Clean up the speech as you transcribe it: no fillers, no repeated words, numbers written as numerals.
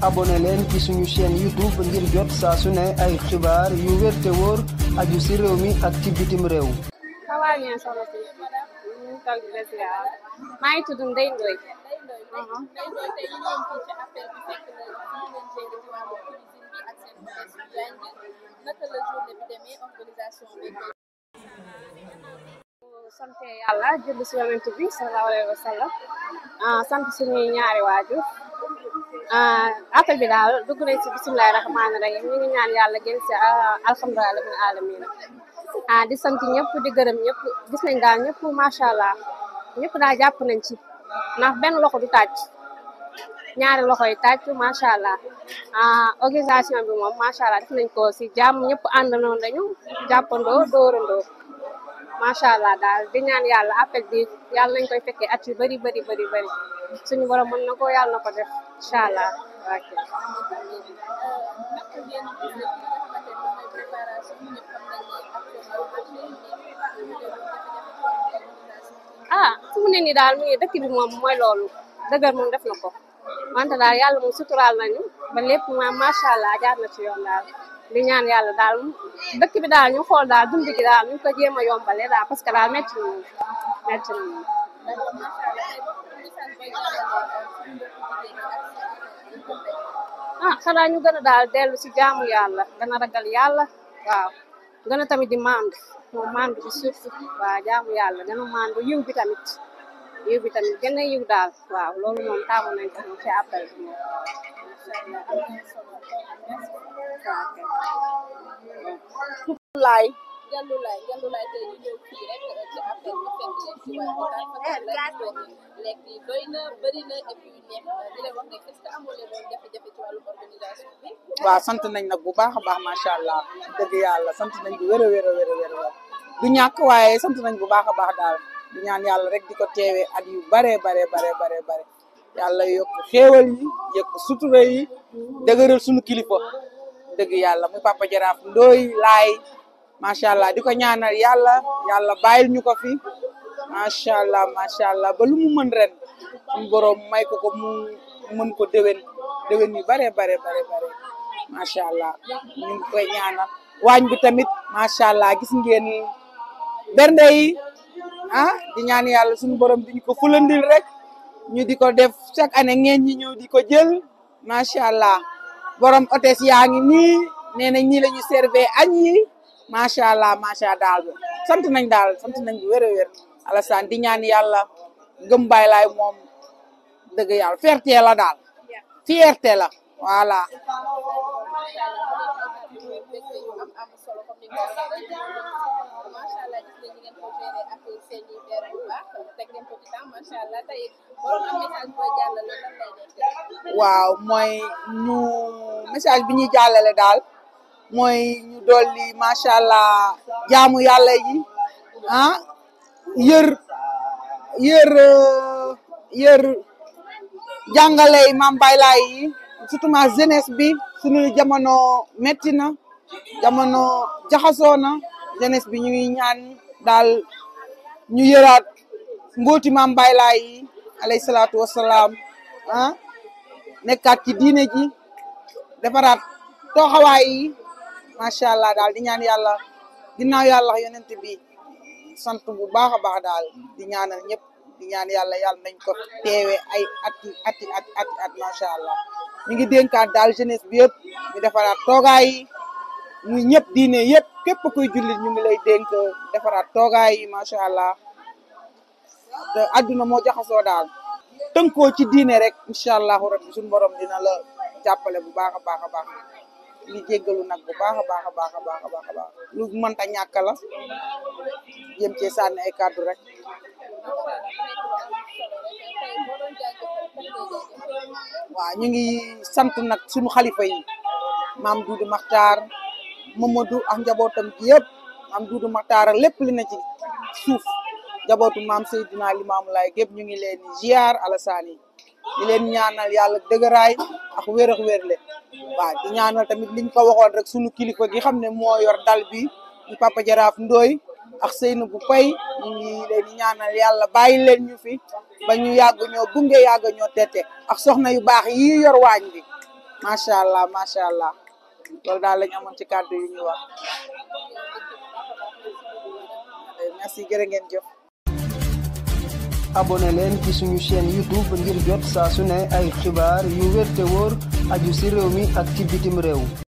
abonné leen ci suñu chaîne YouTube ngir jot saa su ne ay xibaar yu wér te wóor aju ci réew mi ak ci bitim réew. xabaar ngeen soxla si ñu toog di la ziar maa ngi tudd Ndeye Ndoye. sant yàlla jënd si yonent bi sallallahu alayhi wa sallam sant suñuy ñaari waajur appel bi daal dugg nañ si bisimilahi rahmaani rahim ñu ngi ñaan yàlla gën si alhamdulilah rabbil alamin di sant ñëpp di gërëm ñëpp gis nañ daal ñëpp macha allah ñëpp daal jàpp nañ ci ndax benn loxo du tàcc ñaari loxo yi tàcc macha allah organisation bi moom macha allah def nañ ko si jàmm ñëpp àndandoo nañu jàppandoo dóorandoo macha allah daal di ñaan yàlla appel bi yàlla nañ koy fekkee at yu bari bari bari bari suñu borom mën na ko yàlla na ko def incha allah. fu mu ne nii daal mu ngi dëkk bi moom mooy loolu dëgër moom def na ko wante daal yàlla moom suturaal nañu ba lépp macha allah jaar na ci yoon daal di ñaan yàlla daal dëkk bi daal ñu xool daal dund gi daal ñu ko jéem a yombale daal parce que daal métti na moom métti na moom. xanaa ñu gën a daal dellu si jaamu yàlla gën a ragal yàlla waaw gën a tamit di maandu moom maandu bi surtout waaw jaamu yàlla gën a maandu yiw bi tamit gën a yiw daal waaw loolu moom taamu nañ ko moom ci appel bi moom. Jallulaay tey ñu ñëw fii rek ci appel bi fekk leen ci waxtaan lekk yi doy na bëri na et puis neex na di leen wax ne est-ce que amoo leen doon jafe-jafe ci wàllu organisation bi. waaw sant nañ nag bu baax a baax macha allah dëgg yàlla sant nañ bu wér a wér du ñàkk waaye sant nañ bu baax a baax daal di ñaan yàlla rek di ko teewee at yu bare yàlla yokk xéewal yi yokk sutura yi dëgëral suñu kilifa dëgg yàlla muy Papa Jaraaf Ndoye laay macha allah di ko ñaanal yàlla bàyyil ñu ko fi macha allah ba lu mu mën ren suñu borom may ko mu mën ko déwén yu bare macha allah ñu ngi koy ñaanal waañ bi tamit macha allah gis ngeen bernde yi di ñaan yàlla suñu borom di ñu ko fulandil rek ñu di ko def chaque année ngeen ñi ñëw di ko jël macha allah borom hôtesse yaa ngi nii nee nañ ñii la ñu servé añ yi macha allah daal sant nañ bu wér a wér Alassane di ñaan yàlla gëm Baay Laay moom dëgg yàlla fierté la daal fierté la voilà. waaw mooy ñu message bi ñuy jàllale daal mooy ñu dolli macha allah jaamu yàlla yi yër jàngale yi Maam Baay Laay yi surtout ma jeunesse bi suñu jamono metti na jamono jaxasoo na jeunesse bi ñuy ñaan daal ñu yëraat mbooti Maam Baay Laay yi alayhi salaatu wassalaam nekkaat ci diine ji defaraat tooxawaay yi macha allah daal di ñaan yàlla ginnaaw yàlla yonent bi sant bu baax a baax daal di ñaanal ñëpp di ñaan yàlla nañ ko teewe ay at macha allah ñu ngi dénkaat daal jeunesse bi yëpp ñu defaraat toogaay yi muy ñëpp diine yëpp képp kuy jullit ñu ngi lay dénk defaraat toogaay yi macha allah te adduna moo jaxasoo daal tënkoo ci diine rek incha allahu rabbi suñu borom dina la jàppale bu baax a baax li jéggalu nag bu baax a baax lu mënta ñàkk la jëm cee sànni ay kàddu rek. waaw ñu ngi sant nag suñu xalifa yi maam Duudu Maxtaar Mamadou ak njabootam gi yëpp maam Duudu Maxtaar ak lépp li na ci suuf njabootu maam Seydina Limaamu Laay gépp ñu ngi leen ziar Alassane yi di leen ñaanal yàlla dëgëraay ak wér ak wérle waaw di ñaanal tamit liñ ko waxoon rek sunu kilifa gi xam ne moo yor dal bi di Papa Jaraaf Ndoye ak Seynabou Faye ñu ngi leen di ñaanal yàlla bàyyi leen ñu fi ba ñu yàgg ñoo gunge yàgg ñoo tette ak soxna yu baax yi yor waañ bi macha allah loolu daal lañ amoon ci kàddu yu ñu wax. merci jërë ngeen jëf. abonné leen ci suñu chaîne YouTube ngir jot saa su ne ay xibaar yu wér te wóor aju ci réew mi ak ci bitim réew.